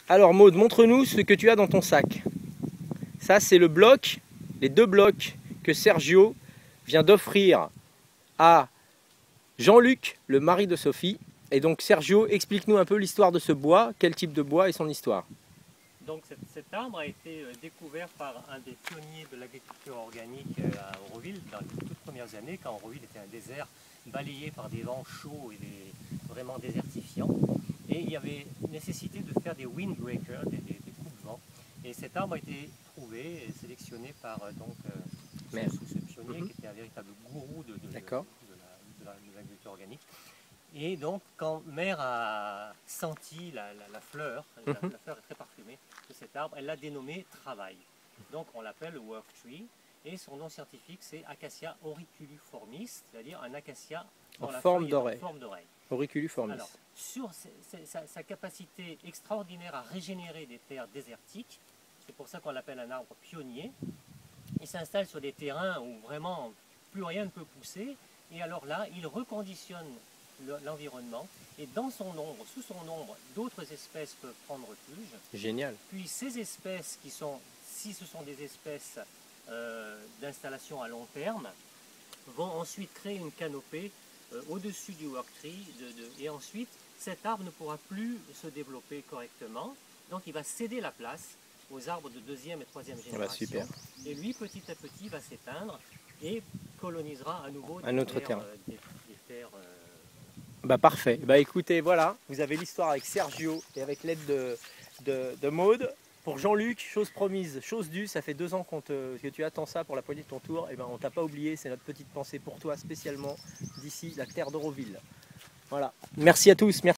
Alors Maud, montre-nous ce que tu as dans ton sac. Ça, c'est le bloc, les 2 blocs que Sergio vient d'offrir à Jean-Luc, le mari de Sophie. Et donc Sergio, explique-nous un peu l'histoire de ce bois, quel type de bois et son histoire. Donc cet arbre a été découvert par un des pionniers de l'agriculture organique à Auroville dans les toutes premières années, quand Auroville était un désert balayé par des vents chauds et vraiment désertifiants. Et il y avait nécessité de faire des windbreakers, des coupe-vents. Et cet arbre a été trouvé et sélectionné par ce pionnier qui était un véritable gourou de l'agriculture organique. Et donc, quand Mère a senti la fleur, la fleur est très parfumée de cet arbre, elle l'a dénommé Travail. Donc, on l'appelle Work Tree. Et son nom scientifique, c'est Acacia auriculuformis, c'est-à-dire un acacia en forme d'oreille. Auriculuformis. Alors, sur sa capacité extraordinaire à régénérer des terres désertiques, c'est pour ça qu'on l'appelle un arbre pionnier, il s'installe sur des terrains où vraiment plus rien ne peut pousser. Et alors là, il reconditionne l'environnement et dans son ombre, sous son ombre, d'autres espèces peuvent prendre refuge. Génial. Puis ces espèces qui sont, si ce sont des espèces d'installation à long terme, vont ensuite créer une canopée au-dessus du work tree et ensuite cet arbre ne pourra plus se développer correctement, donc il va céder la place aux arbres de 2e et 3e génération. Ah bah super. Et lui petit à petit va s'éteindre et colonisera à nouveau un autre terrain. Des terres bah parfait. Bah écoutez, voilà, vous avez l'histoire avec Sergio et avec l'aide de Maud. Pour Jean-Luc, chose promise, chose due, ça fait 2 ans que tu attends ça pour la poignée de ton tour. Et ben on t'a pas oublié, c'est notre petite pensée pour toi spécialement d'ici la terre d'Auroville. Voilà. Merci à tous. Merci.